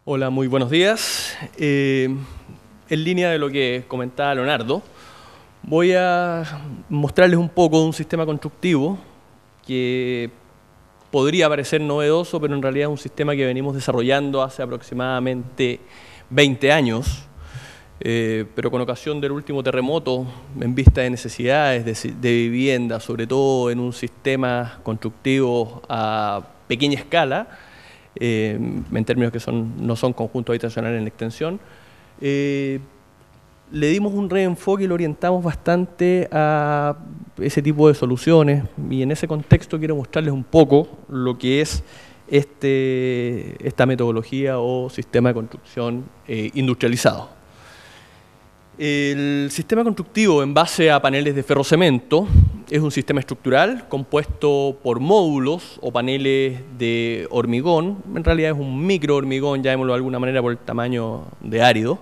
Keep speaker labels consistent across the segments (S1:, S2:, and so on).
S1: Hola, muy buenos días. En línea de lo que comentaba Leonardo, voy a mostrarles un poco de un sistema constructivo que podría parecer novedoso, pero en realidad es un sistema que venimos desarrollando hace aproximadamente 20 años, pero con ocasión del último terremoto, en vista de necesidades de vivienda, sobre todo en un sistema constructivo a pequeña escala, en términos que no son conjuntos habitacionales en extensión, le dimos un reenfoque y lo orientamos bastante a ese tipo de soluciones, y en ese contexto quiero mostrarles un poco lo que es esta metodología o sistema de construcción industrializado. El sistema constructivo en base a paneles de ferrocemento es un sistema estructural compuesto por módulos o paneles de hormigón. En realidad es un micro hormigón, llamémoslo de alguna manera por el tamaño de árido,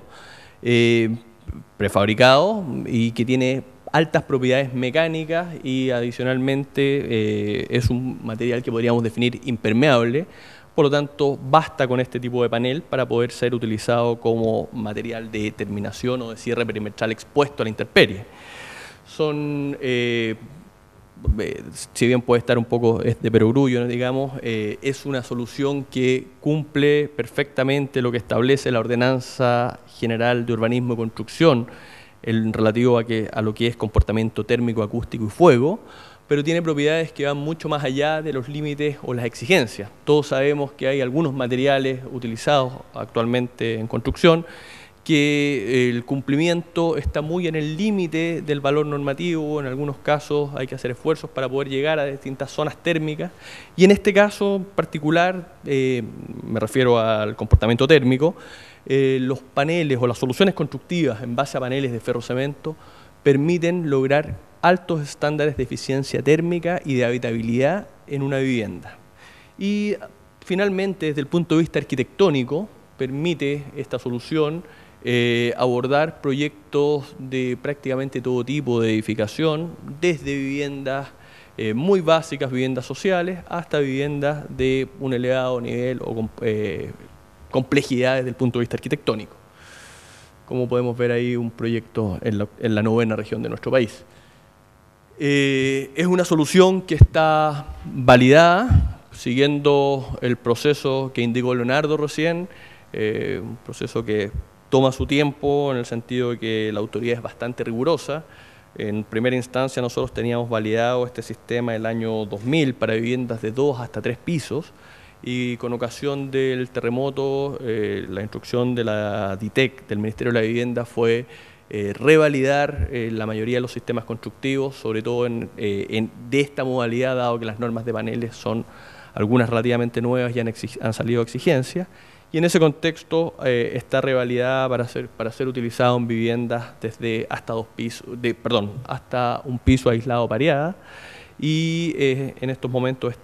S1: prefabricado y que tiene altas propiedades mecánicas y adicionalmente es un material que podríamos definir impermeable. Por lo tanto, basta con este tipo de panel para poder ser utilizado como material de terminación o de cierre perimetral expuesto a la intemperie. Si bien puede estar un poco de perogrullo, digamos, es una solución que cumple perfectamente lo que establece la Ordenanza General de Urbanismo y Construcción en relativo a lo que es comportamiento térmico, acústico y fuego, pero tiene propiedades que van mucho más allá de los límites o las exigencias. Todos sabemos que hay algunos materiales utilizados actualmente en construcción que el cumplimiento está muy en el límite del valor normativo. En algunos casos hay que hacer esfuerzos para poder llegar a distintas zonas térmicas, y en este caso particular, me refiero al comportamiento térmico, los paneles o las soluciones constructivas en base a paneles de ferrocemento permiten lograr altos estándares de eficiencia térmica y de habitabilidad en una vivienda. Y finalmente, desde el punto de vista arquitectónico, permite esta solución abordar proyectos de prácticamente todo tipo de edificación, desde viviendas muy básicas, viviendas sociales, hasta viviendas de un elevado nivel o complejidad desde el punto de vista arquitectónico. Como podemos ver ahí, un proyecto en la 9ª región de nuestro país. Es una solución que está validada, siguiendo el proceso que indicó Leonardo recién, un proceso que toma su tiempo en el sentido de que la autoridad es bastante rigurosa. En primera instancia nosotros teníamos validado este sistema el año 2000 para viviendas de 2 hasta 3 pisos, y con ocasión del terremoto la instrucción de la DITEC, del Ministerio de la Vivienda, fue revalidar la mayoría de los sistemas constructivos, sobre todo de esta modalidad, dado que las normas de paneles son algunas relativamente nuevas y han salido exigencias. Y en ese contexto está revalidada para ser utilizado en viviendas desde hasta hasta un piso aislado pareada. Y en estos momentos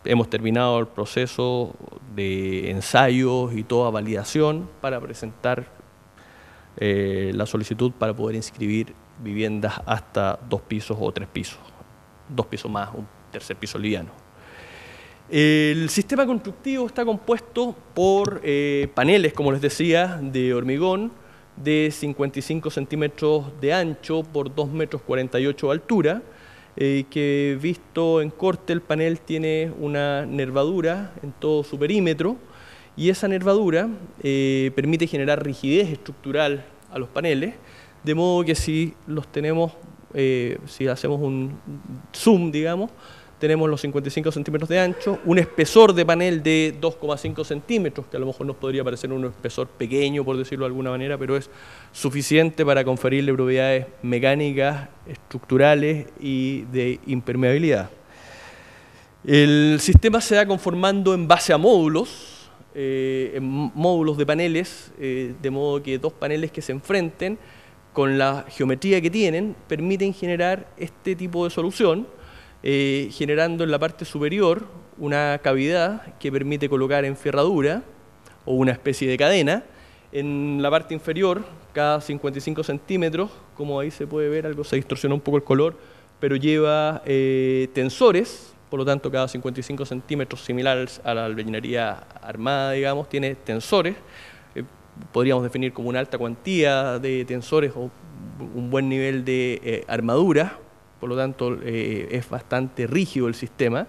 S1: hemos terminado el proceso de ensayos y toda validación para presentar la solicitud para poder inscribir viviendas hasta 2 pisos o 3 pisos, 2 pisos más, un tercer piso liviano. El sistema constructivo está compuesto por paneles, como les decía, de hormigón de 55 centímetros de ancho por 2,48 metros de altura, que visto en corte el panel tiene una nervadura en todo su perímetro, y esa nervadura permite generar rigidez estructural a los paneles, de modo que si hacemos un zoom, digamos, tenemos los 55 centímetros de ancho, un espesor de panel de 2,5 centímetros, que a lo mejor nos podría parecer un espesor pequeño, por decirlo de alguna manera, pero es suficiente para conferirle propiedades mecánicas, estructurales y de impermeabilidad. El sistema se va conformando en base a módulos, de paneles, de modo que 2 paneles que se enfrenten, con la geometría que tienen, permiten generar este tipo de solución, generando en la parte superior una cavidad que permite colocar enferradura o una especie de cadena. En la parte inferior, cada 55 centímetros, como ahí se puede ver, algo se distorsionó un poco el color, pero lleva tensores por lo tanto cada 55 centímetros, similar a la albañilería armada, digamos, tiene tensores. Podríamos definir como una alta cuantía de tensores o un buen nivel de armadura, por lo tanto es bastante rígido el sistema.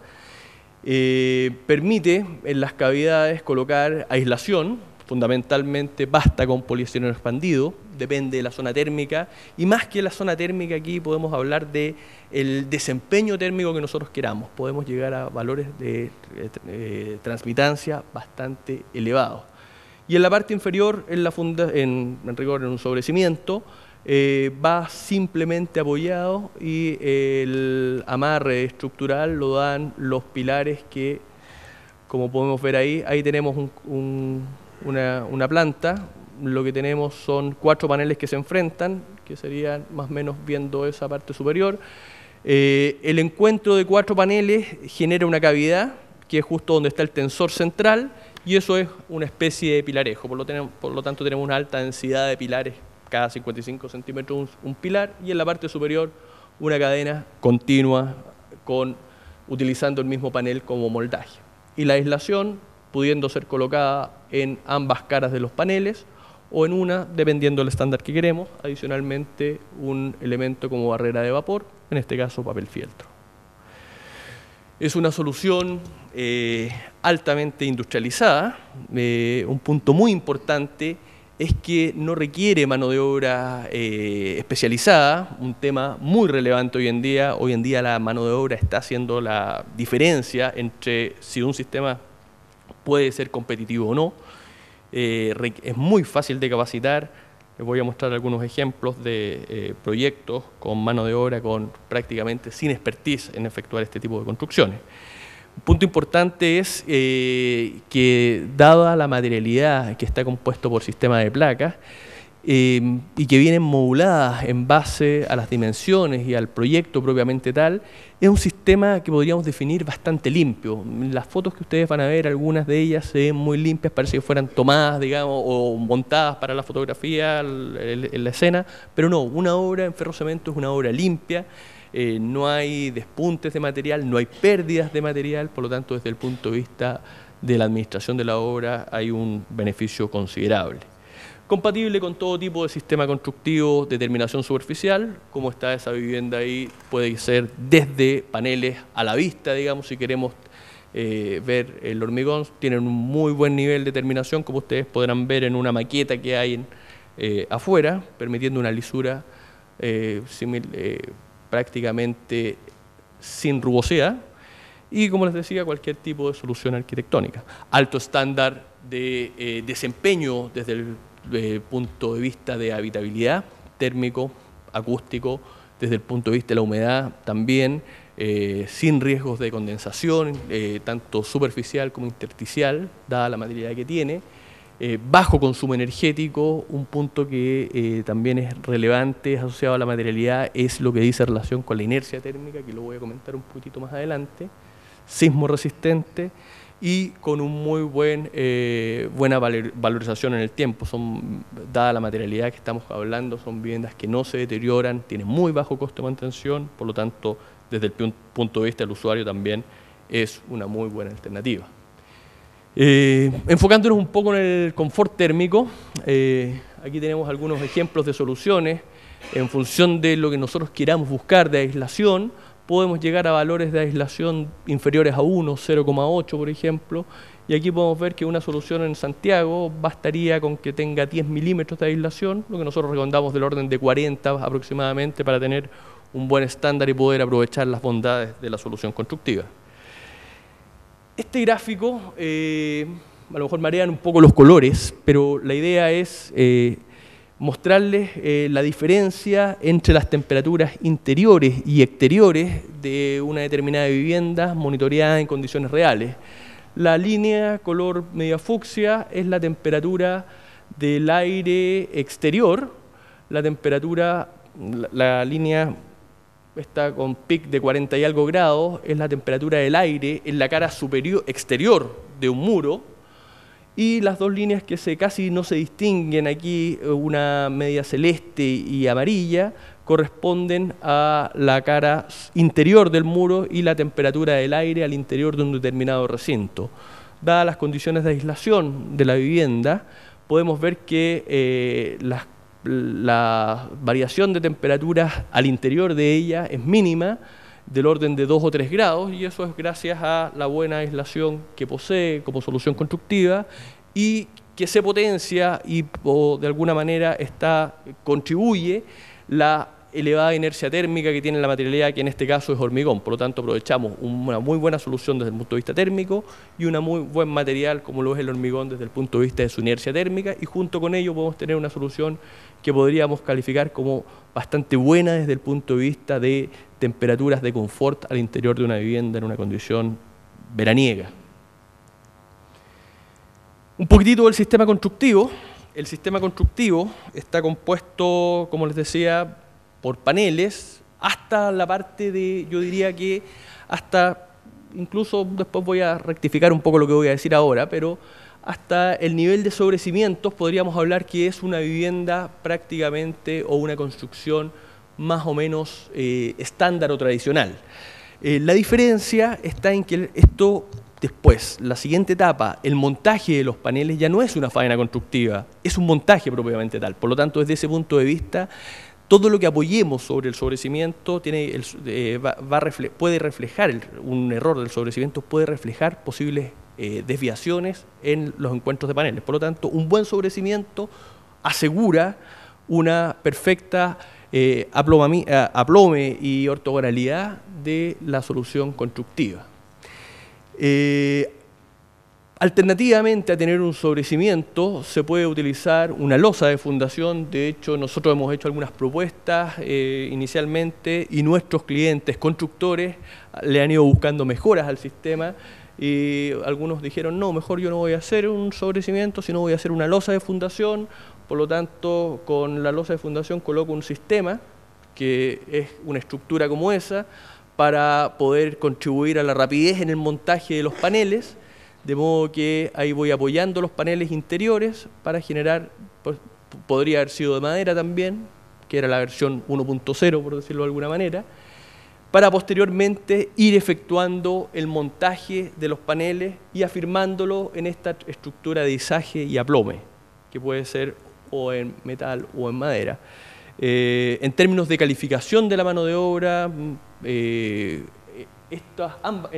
S1: Permite en las cavidades colocar aislación, fundamentalmente basta con poliestireno expandido, depende de la zona térmica, y más que la zona térmica aquí podemos hablar de el desempeño térmico que nosotros queramos. Podemos llegar a valores de transmitancia bastante elevados. Y en la parte inferior, en rigor en un sobrecimiento, va simplemente apoyado y el amarre estructural lo dan los pilares que, como podemos ver ahí tenemos una planta. Lo que tenemos son 4 paneles que se enfrentan, que serían más o menos viendo esa parte superior. El encuentro de 4 paneles genera una cavidad, que es justo donde está el tensor central, y eso es una especie de pilarejo. Por lo tanto tenemos una alta densidad de pilares, cada 55 centímetros un pilar, y en la parte superior una cadena continua utilizando el mismo panel como moldaje. Y la aislación pudiendo ser colocada en ambas caras de los paneles o en una, dependiendo del estándar que queremos, adicionalmente un elemento como barrera de vapor, en este caso papel fieltro. Es una solución altamente industrializada. Un punto muy importante es que no requiere mano de obra especializada, un tema muy relevante hoy en día. Hoy en día la mano de obra está haciendo la diferencia entre si un sistema puede ser competitivo o no. Es muy fácil de capacitar. Les voy a mostrar algunos ejemplos de proyectos con mano de obra prácticamente sin expertise en efectuar este tipo de construcciones. Un punto importante es que dada la materialidad que está compuesto por sistema de placas y que vienen moduladas en base a las dimensiones y al proyecto propiamente tal, es un sistema que podríamos definir bastante limpio. Las fotos que ustedes van a ver, algunas de ellas se ven muy limpias, parece que fueran tomadas, digamos, o montadas para la fotografía en la escena, pero no, una obra en ferrocemento es una obra limpia. No hay despuntes de material, no hay pérdidas de material, por lo tanto desde el punto de vista de la administración de la obra hay un beneficio considerable. Compatible con todo tipo de sistema constructivo de terminación superficial, como está esa vivienda ahí, puede ser desde paneles a la vista, digamos, si queremos ver el hormigón, tienen un muy buen nivel de terminación, como ustedes podrán ver en una maqueta que hay afuera, permitiendo una lisura prácticamente sin rugosidad y, como les decía, cualquier tipo de solución arquitectónica. Alto estándar de desempeño desde el punto de vista de habitabilidad, térmico, acústico, desde el punto de vista de la humedad también, sin riesgos de condensación, tanto superficial como intersticial, dada la materialidad que tiene. Bajo consumo energético, un punto que también es relevante asociado a la materialidad es lo que dice relación con la inercia térmica, que lo voy a comentar un poquito más adelante, sismo resistente y con un muy buena valorización en el tiempo. Dada la materialidad que estamos hablando, son viviendas que no se deterioran, tienen muy bajo costo de mantención, por lo tanto, desde el punto de vista del usuario también es una muy buena alternativa. Enfocándonos un poco en el confort térmico, aquí tenemos algunos ejemplos de soluciones. En función de lo que nosotros queramos buscar de aislación, podemos llegar a valores de aislación inferiores a 1, 0,8 por ejemplo, y aquí podemos ver que una solución en Santiago bastaría con que tenga 10 milímetros de aislación, lo que nosotros recomendamos del orden de 40 aproximadamente para tener un buen estándar y poder aprovechar las bondades de la solución constructiva. Este gráfico, a lo mejor marean un poco los colores, pero la idea es mostrarles la diferencia entre las temperaturas interiores y exteriores de una determinada vivienda monitoreada en condiciones reales. La línea color media fucsia es la temperatura del aire exterior, la línea está con pic de 40 y algo grados, es la temperatura del aire en la cara superior exterior de un muro, Y las dos líneas que casi no se distinguen aquí, una media celeste y amarilla, corresponden a la cara interior del muro y la temperatura del aire al interior de un determinado recinto. Dadas las condiciones de aislación de la vivienda, podemos ver que la variación de temperaturas al interior de ella es mínima, del orden de 2 o 3 grados, y eso es gracias a la buena aislación que posee como solución constructiva y que se potencia o de alguna manera contribuye la elevada inercia térmica que tiene la materialidad, que en este caso es hormigón. Por lo tanto, aprovechamos una muy buena solución desde el punto de vista térmico y un muy buen material como lo es el hormigón desde el punto de vista de su inercia térmica, y junto con ello podemos tener una solución que podríamos calificar como bastante buena desde el punto de vista de temperaturas de confort al interior de una vivienda en una condición veraniega. Un poquitito del sistema constructivo. El sistema constructivo está compuesto, como les decía, por paneles, hasta la parte de, yo diría que hasta, incluso después voy a rectificar un poco lo que voy a decir ahora, pero hasta el nivel de sobrecimientos podríamos hablar que es una vivienda prácticamente o una construcción más o menos estándar o tradicional. La diferencia está en que esto después, la siguiente etapa, el montaje de los paneles ya no es una faena constructiva, es un montaje propiamente tal. Por lo tanto, desde ese punto de vista, todo lo que apoyemos sobre el sobrecimiento puede reflejar, un error del sobrecimiento puede reflejar posibles desviaciones en los encuentros de paneles. Por lo tanto, un buen sobrecimiento asegura una perfecta aplome y ortogonalidad de la solución constructiva. Alternativamente a tener un sobrecimiento se puede utilizar una losa de fundación. De hecho, nosotros hemos hecho algunas propuestas inicialmente y nuestros clientes constructores le han ido buscando mejoras al sistema, y algunos dijeron, no, mejor yo no voy a hacer un sobrecimiento, sino voy a hacer una losa de fundación. Por lo tanto, con la losa de fundación coloco un sistema que es una estructura como esa para poder contribuir a la rapidez en el montaje de los paneles, de modo que ahí voy apoyando los paneles interiores para generar, pues, podría haber sido de madera también, que era la versión 1.0, por decirlo de alguna manera, para posteriormente ir efectuando el montaje de los paneles y afirmándolo en esta estructura de izaje y aplome, que puede ser o en metal o en madera. En términos de calificación de la mano de obra, en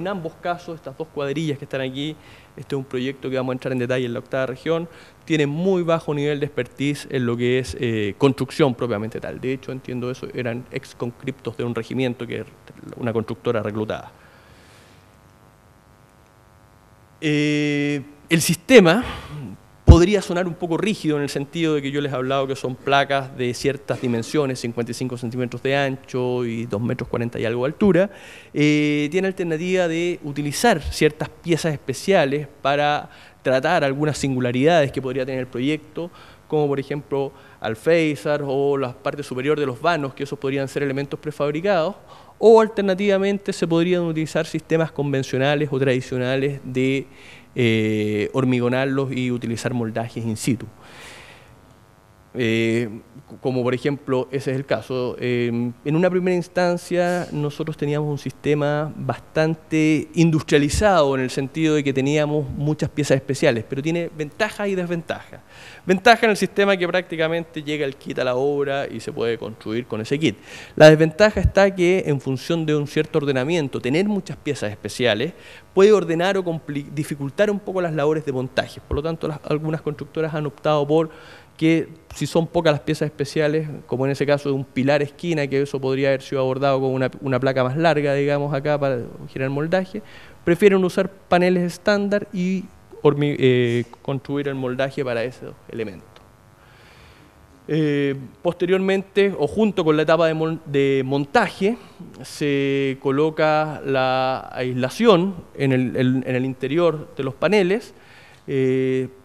S1: ambos casos, estas dos cuadrillas que están aquí, este es un proyecto que vamos a entrar en detalle en la 8ª región, tiene muy bajo nivel de expertise en lo que es construcción propiamente tal. De hecho, entiendo eso, eran ex conscriptos de un regimiento que es una constructora reclutada. El sistema podría sonar un poco rígido en el sentido de que yo les he hablado que son placas de ciertas dimensiones, 55 centímetros de ancho y 2,40 metros y algo de altura. Tiene alternativa de utilizar ciertas piezas especiales para tratar algunas singularidades que podría tener el proyecto, como por ejemplo alféizar o la parte superior de los vanos, que esos podrían ser elementos prefabricados, o alternativamente se podrían utilizar sistemas convencionales o tradicionales de hormigonarlos y utilizar moldajes in situ. Como por ejemplo, ese es el caso. En una primera instancia nosotros teníamos un sistema bastante industrializado en el sentido de que teníamos muchas piezas especiales, pero tiene ventajas y desventajas. Ventaja en el sistema que prácticamente llega el kit a la obra y se puede construir con ese kit. La desventaja está que en función de un cierto ordenamiento, tener muchas piezas especiales puede ordenar o dificultar un poco las labores de montaje. Por lo tanto, algunas constructoras han optado por que si son pocas las piezas especiales, como en ese caso de un pilar esquina, que eso podría haber sido abordado con una placa más larga, digamos, acá para girar moldaje, prefieren usar paneles estándar y construir el moldaje para esos elementos. Posteriormente, o junto con la etapa de montaje, se coloca la aislación en el interior de los paneles.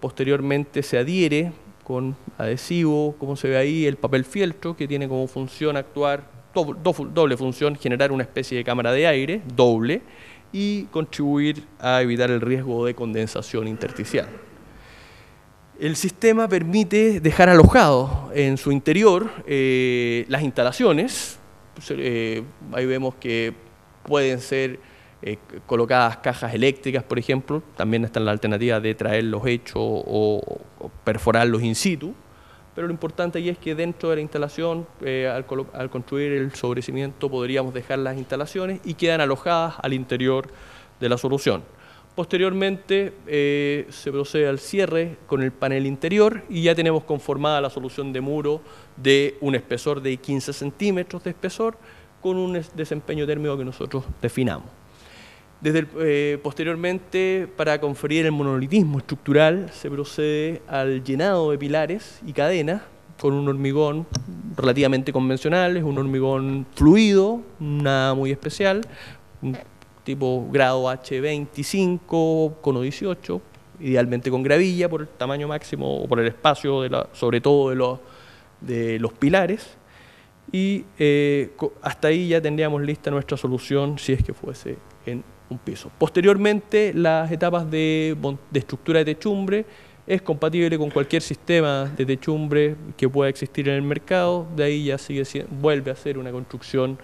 S1: Posteriormente se adhiere con adhesivo, como se ve ahí, el papel fieltro, que tiene como función actuar, doble función, generar una especie de cámara de aire, doble, y contribuir a evitar el riesgo de condensación intersticial. El sistema permite dejar alojados en su interior las instalaciones. Ahí vemos que pueden ser colocadas cajas eléctricas, por ejemplo. También está la alternativa de traerlos hechos o perforarlos in situ. Pero lo importante aquí es que dentro de la instalación, al construir el sobrecimiento, podríamos dejar las instalaciones y quedan alojadas al interior de la solución. Posteriormente se procede al cierre con el panel interior y ya tenemos conformada la solución de muro de un espesor de 15 centímetros de espesor con un desempeño térmico que nosotros definamos. Posteriormente, para conferir el monolitismo estructural, se procede al llenado de pilares y cadenas con un hormigón relativamente convencional, es un hormigón fluido, nada muy especial, tipo grado H25, cono 18, idealmente con gravilla por el tamaño máximo o por el espacio, sobre todo de los pilares. Y hasta ahí ya tendríamos lista nuestra solución si es que fuese en un piso. Posteriormente, las etapas de estructura de techumbre es compatible con cualquier sistema de techumbre que pueda existir en el mercado. De ahí ya vuelve a ser una construcción,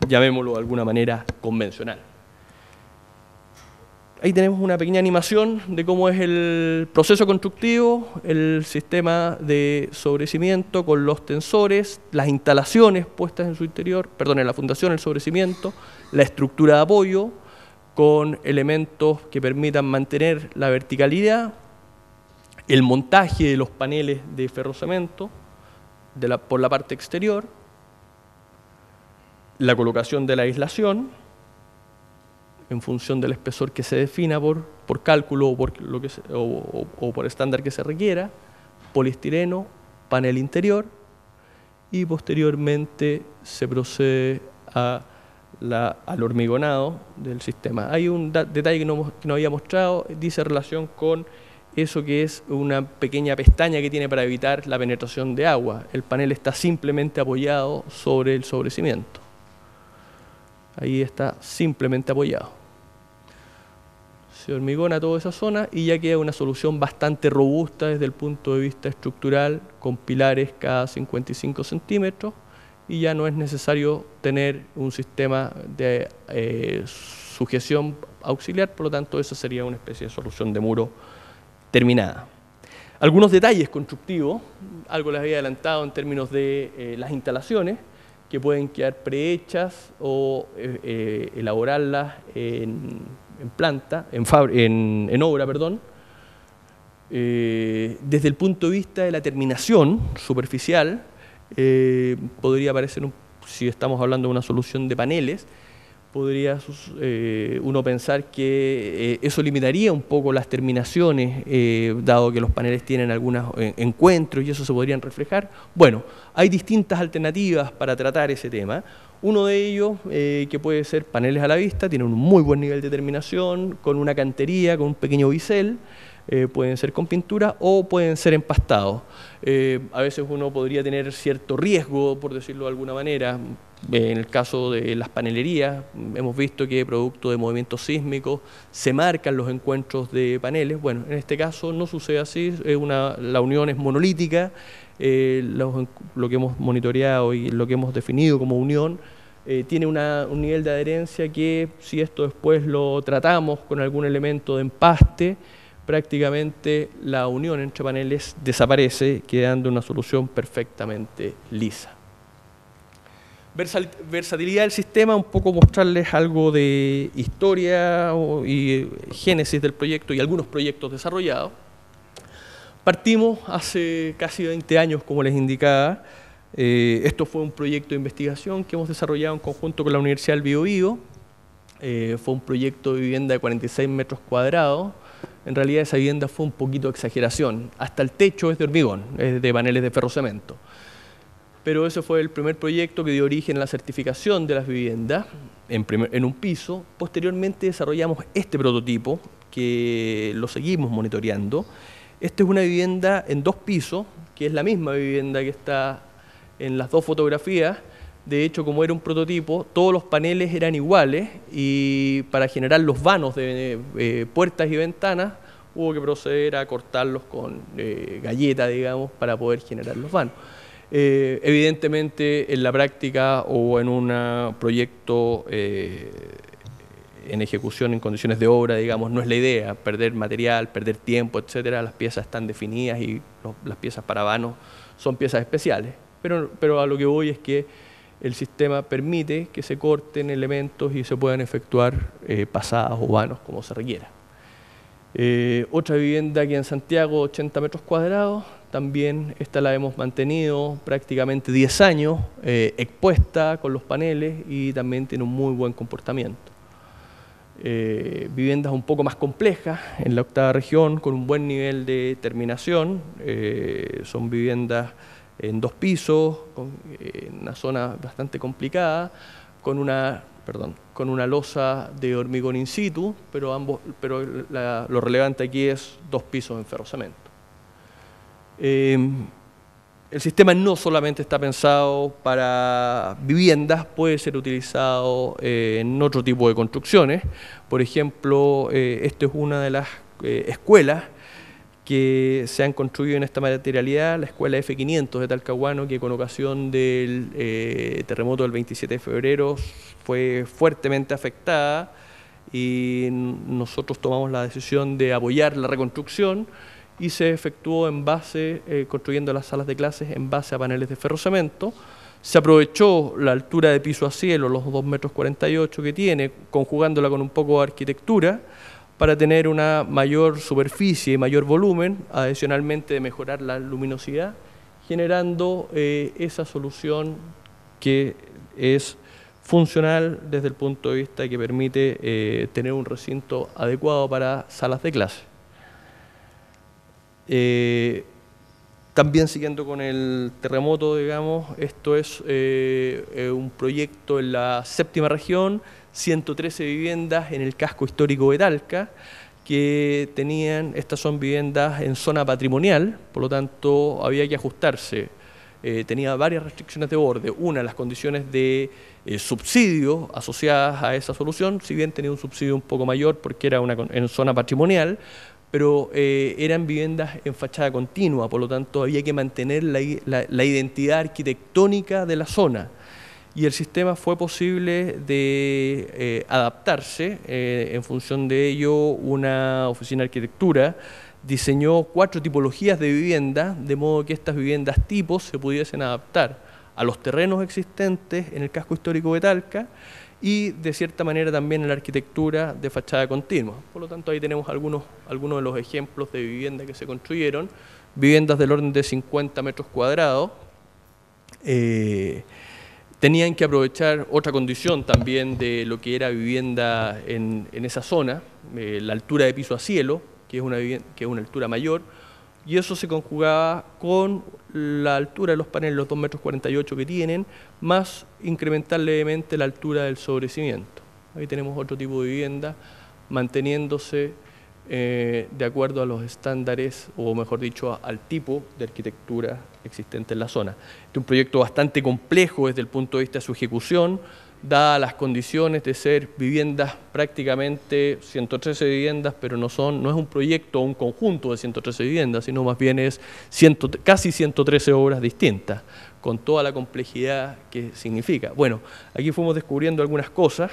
S1: llamémoslo de alguna manera, convencional. Ahí tenemos una pequeña animación de cómo es el proceso constructivo, el sistema de sobrecimiento con los tensores, las instalaciones puestas en su interior, perdón, en la fundación, el sobrecimiento, la estructura de apoyo con elementos que permitan mantener la verticalidad, el montaje de los paneles de ferrocemento por la parte exterior, la colocación de la aislación en función del espesor que se defina por cálculo o por estándar que se requiera, poliestireno, panel interior, y posteriormente se procede al hormigonado del sistema. Hay un detalle que no había mostrado, dice relación con eso que es una pequeña pestaña que tiene para evitar la penetración de agua. El panel está simplemente apoyado sobre el sobrecimiento. Ahí está simplemente apoyado. Se hormigona toda esa zona y ya queda una solución bastante robusta desde el punto de vista estructural, con pilares cada 55 centímetros, y ya no es necesario tener un sistema de sujeción auxiliar, por lo tanto esa sería una especie de solución de muro terminada. Algunos detalles constructivos, algo les había adelantado en términos de las instalaciones, que pueden quedar prehechas o elaborarlas en obra, perdón. Desde el punto de vista de la terminación superficial, podría parecer, si estamos hablando de una solución de paneles, podría uno pensar que eso limitaría un poco las terminaciones, dado que los paneles tienen algunos encuentros y eso se podrían reflejar. Bueno, hay distintas alternativas para tratar ese tema. Uno de ellos, que puede ser paneles a la vista, tienen un muy buen nivel de terminación, con una cantería, con un pequeño bisel, pueden ser con pintura o pueden ser empastados. A veces uno podría tener cierto riesgo, por decirlo de alguna manera. En el caso de las panelerías, hemos visto que producto de movimientos sísmicos se marcan los encuentros de paneles. Bueno, en este caso no sucede así, la unión es monolítica, lo que hemos monitoreado y lo que hemos definido como unión tiene un nivel de adherencia que, si esto después lo tratamos con algún elemento de empaste, prácticamente la unión entre paneles desaparece, quedando una solución perfectamente lisa. Versatilidad del sistema, un poco mostrarles algo de historia y génesis del proyecto y algunos proyectos desarrollados. Partimos hace casi 20 años, como les indicaba. Esto fue un proyecto de investigación que hemos desarrollado en conjunto con la Universidad del Biobío. Fue un proyecto de vivienda de 46 metros cuadrados. En realidad esa vivienda fue un poquito de exageración. Hasta el techo es de hormigón, es de paneles de ferrocemento. Pero ese fue el primer proyecto que dio origen a la certificación de las viviendas en un piso. Posteriormente desarrollamos este prototipo, que lo seguimos monitoreando. Esta es una vivienda en 2 pisos, que es la misma vivienda que está en las 2 fotografías. De hecho, como era un prototipo, todos los paneles eran iguales y para generar los vanos de puertas y ventanas hubo que proceder a cortarlos con galleta, digamos, para poder generar los vanos. Evidentemente, en la práctica o en un proyecto en ejecución en condiciones de obra, digamos, no es la idea, perder material, perder tiempo, etcétera. Las piezas están definidas y las piezas para vanos son piezas especiales. Pero a lo que voy es que el sistema permite que se corten elementos y se puedan efectuar pasadas o vanos como se requiera. Otra vivienda aquí en Santiago, 80 metros cuadrados, también esta la hemos mantenido prácticamente 10 años, expuesta con los paneles y también tiene un muy buen comportamiento. Viviendas un poco más complejas en la octava región, con un buen nivel de terminación, son viviendas en 2 pisos, en una zona bastante complicada, con una losa de hormigón in situ, pero lo relevante aquí es 2 pisos en ferrocemento. El sistema no solamente está pensado para viviendas, puede ser utilizado en otro tipo de construcciones. Por ejemplo, esta es una de las escuelas que se han construido en esta materialidad, la escuela F500 de Talcahuano, que con ocasión del terremoto del 27 de febrero fue fuertemente afectada y nosotros tomamos la decisión de apoyar la reconstrucción y se efectuó en base, construyendo las salas de clases en base a paneles de ferrocemento. Se aprovechó la altura de piso a cielo, los 2,48 metros que tiene, conjugándola con un poco de arquitectura, para tener una mayor superficie y mayor volumen, adicionalmente de mejorar la luminosidad, generando esa solución que es funcional desde el punto de vista que permite tener un recinto adecuado para salas de clase. También siguiendo con el terremoto, digamos, esto es un proyecto en la séptima región, 113 viviendas en el casco histórico de Talca, que estas son viviendas en zona patrimonial, por lo tanto había que ajustarse. Tenía varias restricciones de borde. Una, las condiciones de subsidio asociadas a esa solución, si bien tenía un subsidio un poco mayor porque era en zona patrimonial, pero eran viviendas en fachada continua, por lo tanto había que mantener la identidad arquitectónica de la zona. Y el sistema fue posible de adaptarse. En función de ello, una oficina de arquitectura diseñó 4 tipologías de vivienda, de modo que estas viviendas tipos se pudiesen adaptar a los terrenos existentes en el casco histórico de Talca y de cierta manera también en la arquitectura de fachada continua. Por lo tanto, ahí tenemos algunos de los ejemplos de viviendas que se construyeron, viviendas del orden de 50 metros cuadrados. Tenían que aprovechar otra condición también de lo que era vivienda en esa zona, la altura de piso a cielo, que es una altura mayor, y eso se conjugaba con la altura de los paneles, los 2,48 metros que tienen, más incrementar levemente la altura del sobrecimiento. Ahí tenemos otro tipo de vivienda, manteniéndose de acuerdo a los estándares, o mejor dicho, al tipo de arquitectura existente en la zona. Este es un proyecto bastante complejo desde el punto de vista de su ejecución, dadas las condiciones de ser viviendas prácticamente 113 viviendas, pero no es un proyecto o un conjunto de 113 viviendas, sino más bien es casi 113 obras distintas, con toda la complejidad que significa. Bueno, aquí fuimos descubriendo algunas cosas,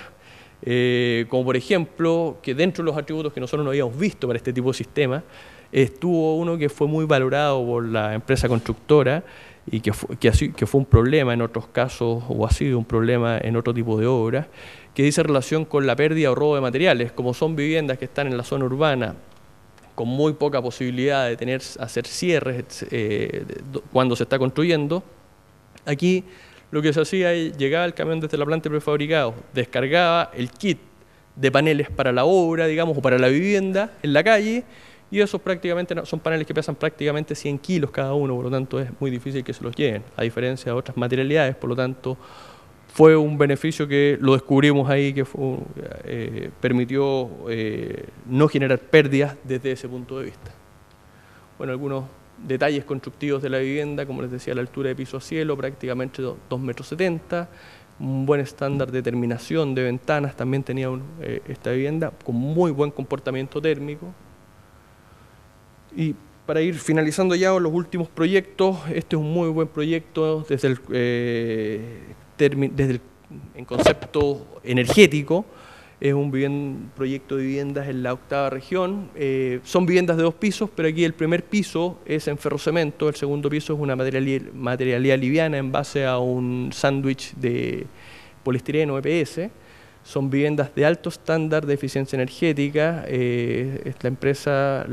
S1: como por ejemplo, que dentro de los atributos que nosotros no habíamos visto para este tipo de sistema, estuvo uno que fue muy valorado por la empresa constructora, y que fue un problema en otros casos, o ha sido un problema en otro tipo de obras, que dice relación con la pérdida o robo de materiales. Como son viviendas que están en la zona urbana, con muy poca posibilidad de hacer cierres cuando se está construyendo, aquí lo que se hacía es, llegaba el camión desde la planta de prefabricados, descargaba el kit de paneles para la obra, digamos, o para la vivienda en la calle, y esos prácticamente son paneles que pesan prácticamente 100 kilos cada uno, por lo tanto es muy difícil que se los lleven, a diferencia de otras materialidades. Por lo tanto, fue un beneficio que lo descubrimos ahí, que permitió no generar pérdidas desde ese punto de vista. Bueno, algunos detalles constructivos de la vivienda, como les decía, la altura de piso a cielo, prácticamente 2,70 metros, un buen estándar de terminación de ventanas también tenía esta vivienda, con muy buen comportamiento térmico. Y para ir finalizando ya los últimos proyectos, este es un muy buen proyecto desde en concepto energético. Es un proyecto de viviendas en la 8ª región. Son viviendas de 2 pisos, pero aquí el primer piso es en ferrocemento, el segundo piso es una materialidad liviana en base a un sándwich de poliestireno EPS. Son viviendas de alto estándar de eficiencia energética. Esta empresa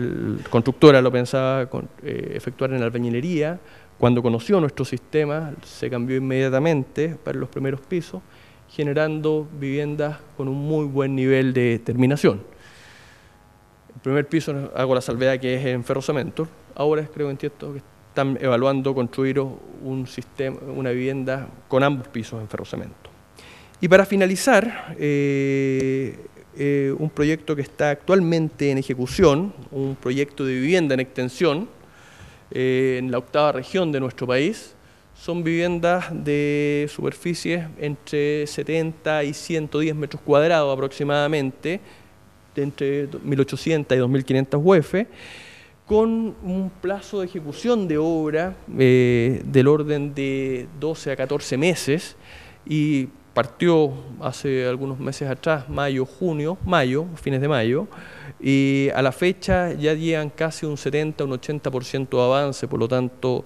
S1: constructora lo pensaba efectuar en albañilería. Cuando conoció nuestro sistema, se cambió inmediatamente para los primeros pisos, generando viviendas con un muy buen nivel de terminación. El primer piso, hago la salvedad que es en ferrocemento. Ahora creo que entiendo que están evaluando construir una vivienda con ambos pisos en ferrocemento. Y para finalizar, un proyecto que está actualmente en ejecución, un proyecto de vivienda en extensión en la 8ª región de nuestro país. Son viviendas de superficies entre 70 y 110 metros cuadrados aproximadamente, de entre 1.800 y 2.500 UF, con un plazo de ejecución de obra del orden de 12 a 14 meses, y partió hace algunos meses atrás, fines de mayo, y a la fecha ya llegan casi un 70, un 80% de avance. Por lo tanto,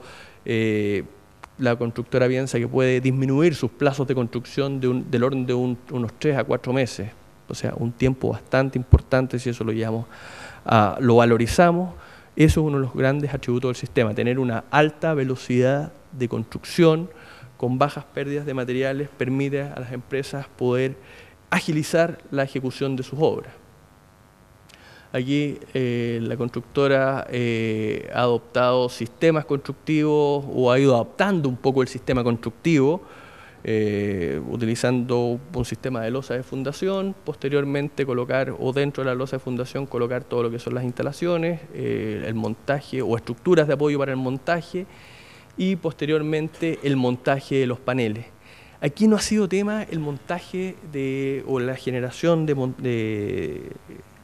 S1: la constructora piensa que puede disminuir sus plazos de construcción del orden de unos 3 a 4 meses, o sea, un tiempo bastante importante. Si eso lo valorizamos, eso es uno de los grandes atributos del sistema: tener una alta velocidad de construcción con bajas pérdidas de materiales permite a las empresas poder agilizar la ejecución de sus obras. Aquí la constructora ha adoptado sistemas constructivos, o ha ido adaptando un poco el sistema constructivo, utilizando un sistema de losa de fundación, posteriormente colocar, o dentro de la losa de fundación, colocar todo lo que son las instalaciones, el montaje o estructuras de apoyo para el montaje, y posteriormente el montaje de los paneles. Aquí no ha sido tema el montaje o la generación de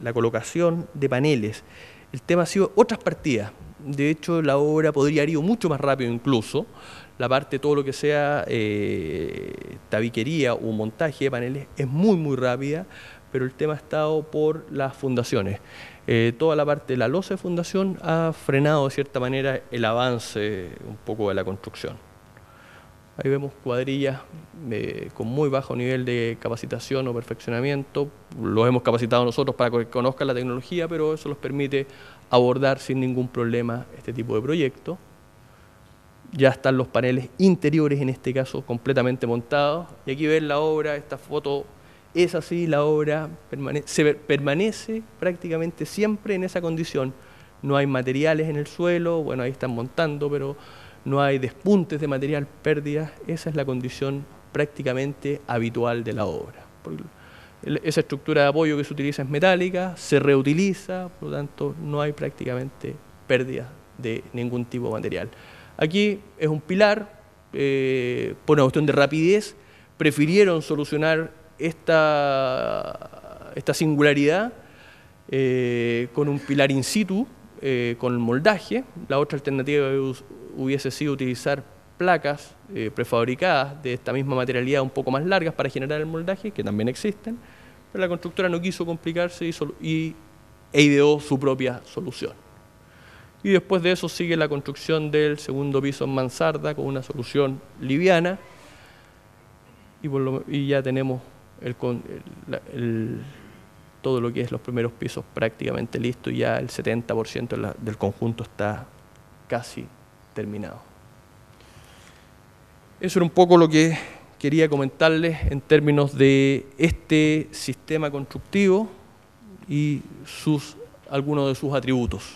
S1: la colocación de paneles. El tema ha sido otras partidas. De hecho, la obra podría haber ido mucho más rápido incluso. La parte, todo lo que sea tabiquería o montaje de paneles es muy rápida, pero el tema ha estado por las fundaciones. Toda la parte de la losa de fundación ha frenado de cierta manera el avance un poco de la construcción. Ahí vemos cuadrillas con muy bajo nivel de capacitación o perfeccionamiento. Los hemos capacitado nosotros para que conozcan la tecnología, pero eso los permite abordar sin ningún problema este tipo de proyectos. Ya están los paneles interiores, en este caso, completamente montados. Y aquí ven la obra, esta foto es así, la obra permanece prácticamente siempre en esa condición. No hay materiales en el suelo, bueno, ahí están montando, pero no hay despuntes de material, pérdidas. Esa es la condición prácticamente habitual de la obra. Esa estructura de apoyo que se utiliza es metálica, se reutiliza, por lo tanto no hay prácticamente pérdidas de ningún tipo de material. Aquí es un pilar, por una cuestión de rapidez, prefirieron solucionar esta singularidad con un pilar in situ, con el moldaje. La otra alternativa hubiese sido utilizar placas prefabricadas de esta misma materialidad un poco más largas para generar el moldaje, que también existen, pero la constructora no quiso complicarse e ideó su propia solución. Y después de eso sigue la construcción del segundo piso en mansarda con una solución liviana, y ya tenemos todo lo que es los primeros pisos prácticamente listo, y ya el 70% del conjunto está casi terminado. Eso era un poco lo que quería comentarles en términos de este sistema constructivo y algunos de sus atributos.